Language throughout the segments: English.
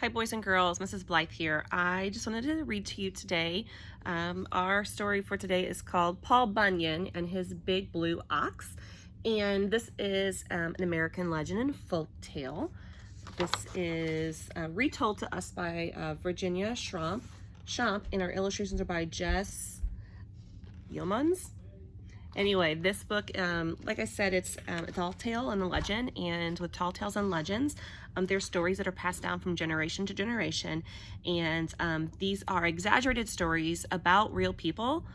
Hi boys and girls, Mrs. Blythe here. I just wanted to read to you today. Our story for today is called Paul Bunyan and His Big Blue Ox. And this is an American legend and folk tale. This is retold to us by Virginia Schramp, and our illustrations are by Jess Yeomans. Anyway, this book, like I said, it's a tall tale and a legend, and with tall tales and legends, there's stories that are passed down from generation to generation, and these are exaggerated stories about real people,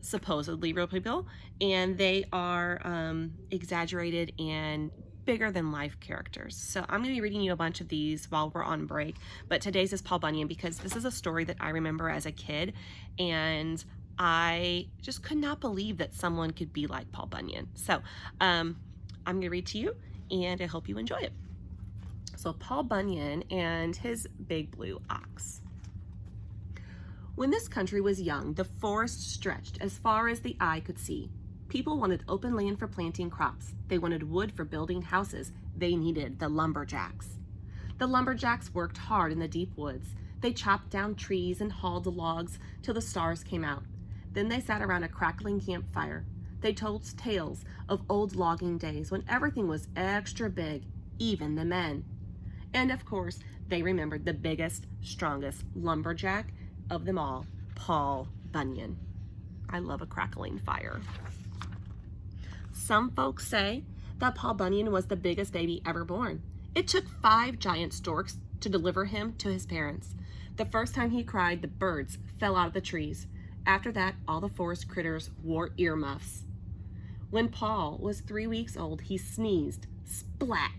supposedly real people, and they are exaggerated and bigger than life characters. So I'm going to be reading you a bunch of these while we're on break, but today's is Paul Bunyan because this is a story that I remember as a kid, and I just could not believe that someone could be like Paul Bunyan. So I'm going to read to you, and I hope you enjoy it. So Paul Bunyan and his big blue ox. When this country was young, the forest stretched as far as the eye could see. People wanted open land for planting crops. They wanted wood for building houses. They needed the lumberjacks. The lumberjacks worked hard in the deep woods. They chopped down trees and hauled the logs till the stars came out. Then they sat around a crackling campfire. They told tales of old logging days when everything was extra big, even the men. And of course, they remembered the biggest, strongest lumberjack of them all, Paul Bunyan. I love a crackling fire. Some folks say that Paul Bunyan was the biggest baby ever born. It took 5 giant storks to deliver him to his parents. The first time he cried, the birds fell out of the trees. After that, all the forest critters wore earmuffs. When Paul was 3 weeks old, he sneezed. Splat!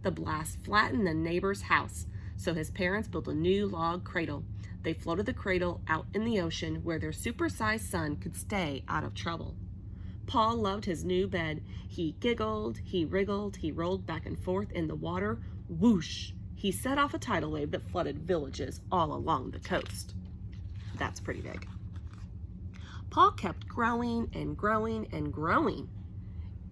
The blast flattened the neighbor's house, so his parents built a new log cradle. They floated the cradle out in the ocean where their supersized son could stay out of trouble. Paul loved his new bed. He giggled, he wriggled, he rolled back and forth in the water. Whoosh! He set off a tidal wave that flooded villages all along the coast. That's pretty big. Paul kept growing and growing and growing.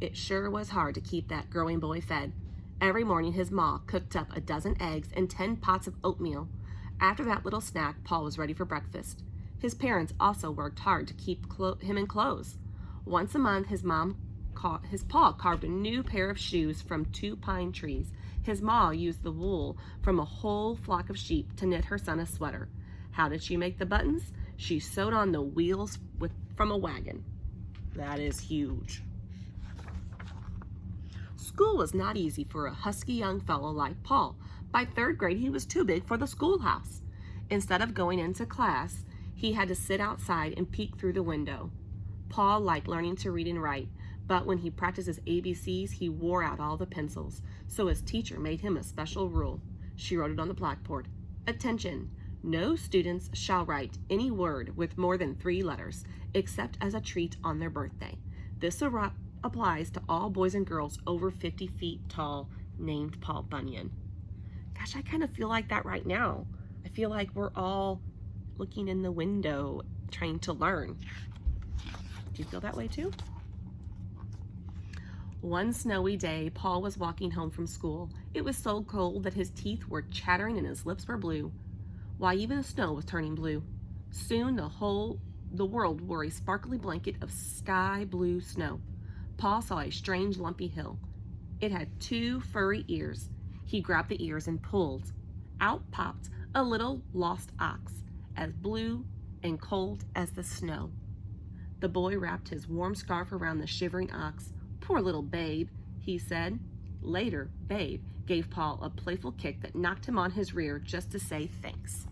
It sure was hard to keep that growing boy fed. Every morning his ma cooked up a dozen eggs and 10 pots of oatmeal. After that little snack, Paul was ready for breakfast. His parents also worked hard to keep him in clothes. Once a month, his pa carved a new pair of shoes from 2 pine trees. His ma used the wool from a whole flock of sheep to knit her son a sweater. How did she make the buttons? She sewed on the wheels from a wagon. That is huge. School was not easy for a husky young fellow like Paul. By 3rd grade, he was too big for the schoolhouse. Instead of going into class, he had to sit outside and peek through the window. Paul liked learning to read and write, but when he practiced his ABCs, he wore out all the pencils, so his teacher made him a special rule. She wrote it on the blackboard. Attention! No students shall write any word with more than 3 letters, except as a treat on their birthday. This applies to all boys and girls over 50 feet tall named Paul Bunyan. Gosh, I kind of feel like that right now. I feel like we're all looking in the window trying to learn. Do you feel that way too? One snowy day, Paul was walking home from school. It was so cold that his teeth were chattering and his lips were blue. Why, even the snow was turning blue. Soon the world wore a sparkly blanket of sky blue snow. Paul saw a strange lumpy hill. It had 2 furry ears. He grabbed the ears and pulled. Out popped a little lost ox, as blue and cold as the snow. The boy wrapped his warm scarf around the shivering ox. Poor little Babe, he said. Later, Babe gave Paul a playful kick that knocked him on his rear just to say thanks.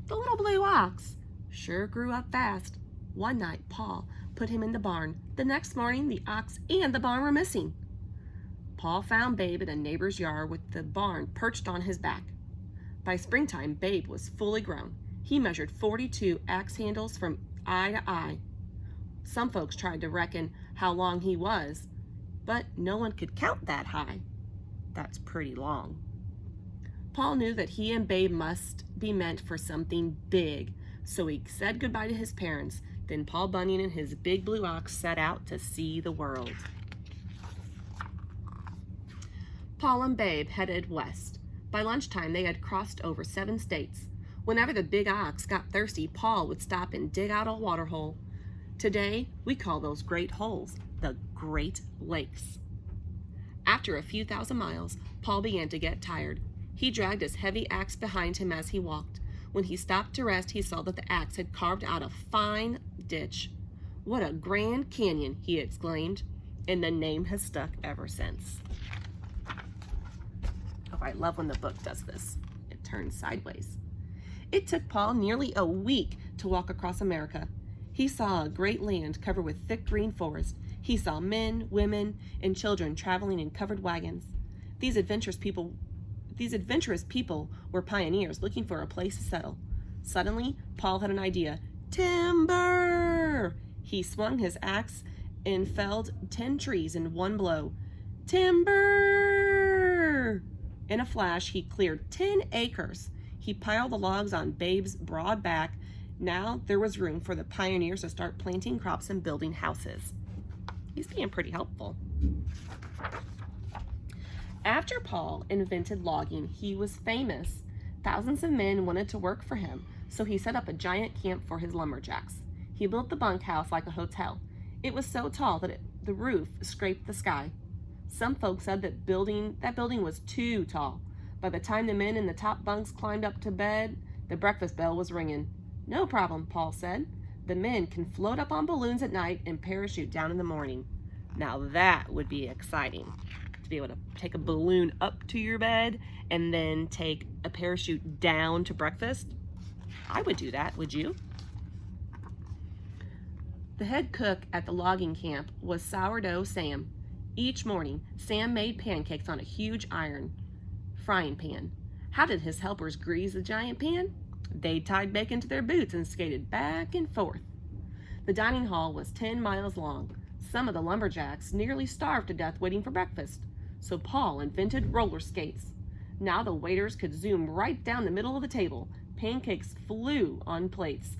The little blue ox sure grew up fast. One night, Paul put him in the barn. The next morning, the ox and the barn were missing. Paul found Babe in a neighbor's yard with the barn perched on his back. By springtime, Babe was fully grown. He measured 42 axe handles from eye to eye. Some folks tried to reckon how long he was, but no one could count that high. That's pretty long. Paul knew that he and Babe must be meant for something big, so he said goodbye to his parents. Then Paul Bunyan and his big blue ox set out to see the world. Paul and Babe headed west. By lunchtime, they had crossed over 7 states. Whenever the big ox got thirsty, Paul would stop and dig out a water hole. Today, we call those great holes the Great Lakes. After a few thousand miles, Paul began to get tired. He dragged his heavy axe behind him as he walked. When he stopped to rest, he saw that the axe had carved out a fine ditch. "What a grand canyon," he exclaimed, and the name has stuck ever since. Oh, I love when the book does this. It turns sideways. It took Paul nearly a week to walk across America. He saw a great land covered with thick green forest. He saw men, women, and children traveling in covered wagons. These adventurous people were pioneers looking for a place to settle. Suddenly, Paul had an idea. Timber! He swung his axe and felled 10 trees in one blow. Timber! In a flash, he cleared 10 acres. He piled the logs on Babe's broad back. Now there was room for the pioneers to start planting crops and building houses. He's being pretty helpful. After Paul invented logging, he was famous. Thousands of men wanted to work for him, so he set up a giant camp for his lumberjacks. He built the bunkhouse like a hotel. It was so tall that the roof scraped the sky. Some folks said that building was too tall. By the time the men in the top bunks climbed up to bed, the breakfast bell was ringing. "No problem," Paul said. "The men can float up on balloons at night and parachute down in the morning." Now that would be exciting, to be able to take a balloon up to your bed and then take a parachute down to breakfast. I would do that, would you? The head cook at the logging camp was Sourdough Sam. Each morning, Sam made pancakes on a huge iron frying pan. How did his helpers grease the giant pan? They tied bacon to their boots and skated back and forth. The dining hall was 10 miles long. Some of the lumberjacks nearly starved to death waiting for breakfast, so Paul invented roller skates. Now the waiters could zoom right down the middle of the table. Pancakes flew on plates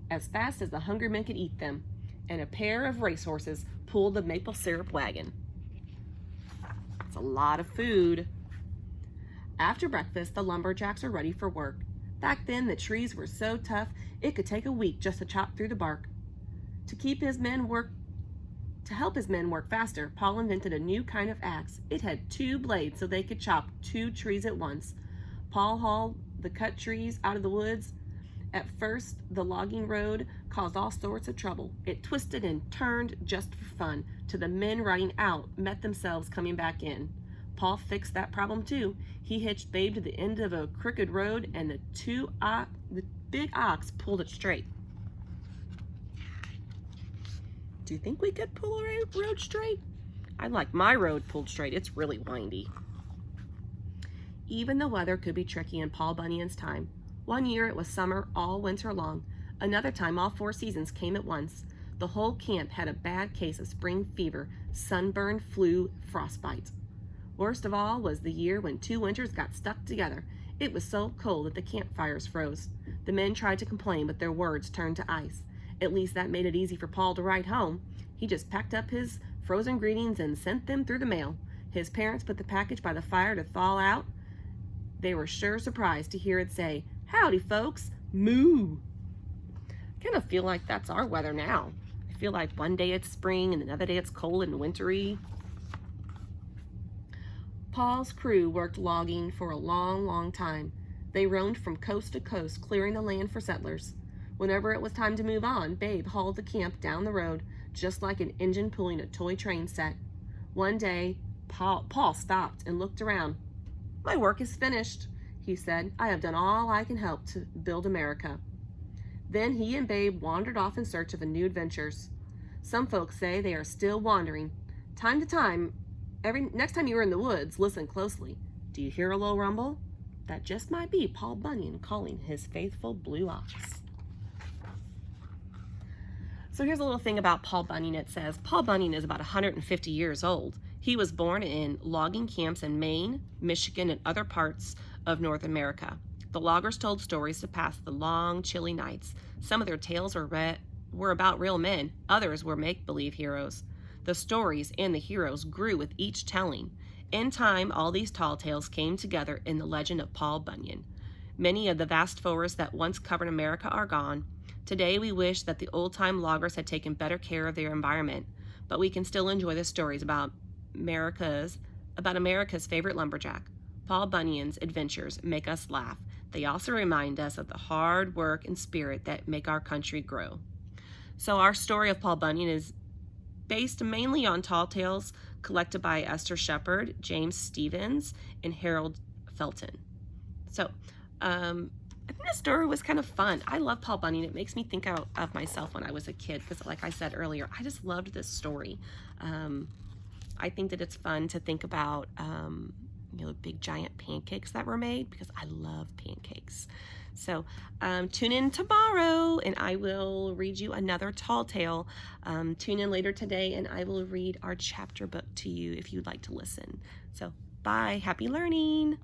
as fast as the hungry men could eat them, and a pair of racehorses pulled the maple syrup wagon. It's a lot of food. After breakfast, the lumberjacks were ready for work. Back then, the trees were so tough, it could take a week just to chop through the bark. To help his men work faster, Paul invented a new kind of axe. It had 2 blades so they could chop 2 trees at once. Paul hauled the cut trees out of the woods. At first, the logging road caused all sorts of trouble. It twisted and turned just for fun, till the men riding out met themselves coming back in. Paul fixed that problem too. He hitched Babe to the end of a crooked road, and the big ox pulled it straight. Do you think we could pull a road straight? I'd like my road pulled straight. It's really windy. Even the weather could be tricky in Paul Bunyan's time. One year it was summer all winter long. Another time all 4 seasons came at once. The whole camp had a bad case of spring fever, sunburn, flu, frostbite. Worst of all was the year when 2 winters got stuck together. It was so cold that the campfires froze. The men tried to complain, but their words turned to ice. At least that made it easy for Paul to write home. He just packed up his frozen greetings and sent them through the mail. His parents put the package by the fire to thaw out. They were sure surprised to hear it say, "Howdy, folks, moo." I kind of feel like that's our weather now. I feel like one day it's spring and another day it's cold and wintry. Paul's crew worked logging for a long, long time. They roamed from coast to coast, clearing the land for settlers. Whenever it was time to move on, Babe hauled the camp down the road, just like an engine pulling a toy train set. One day, Paul stopped and looked around. "My work is finished," he said. "I have done all I can help to build America." Then he and Babe wandered off in search of new adventures. Some folks say they are still wandering. Time to time, next time you're in the woods, listen closely. Do you hear a low rumble? That just might be Paul Bunyan calling his faithful blue ox. So here's a little thing about Paul Bunyan. It says Paul Bunyan is about 150 years old. He was born in logging camps in Maine, Michigan, and other parts of North America. The loggers told stories to pass the long, chilly nights. Some of their tales were about real men. Others were make-believe heroes. The stories and the heroes grew with each telling. In time, all these tall tales came together in the legend of Paul Bunyan. Many of the vast forests that once covered America are gone. Today, we wish that the old-time loggers had taken better care of their environment, but we can still enjoy the stories America's favorite lumberjack. Paul Bunyan's adventures make us laugh. They also remind us of the hard work and spirit that make our country grow. So our story of Paul Bunyan is based mainly on tall tales collected by Esther Shepard, James Stevens, and Harold Felton. So I think this story was kind of fun. I love Paul Bunyan. It makes me think out of myself when I was a kid because, like I said earlier, I just loved this story. I think that it's fun to think about big giant pancakes that were made because I love pancakes. So tune in tomorrow and I will read you another tall tale. Tune in later today and I will read our chapter book to you if you'd like to listen. So bye, happy learning.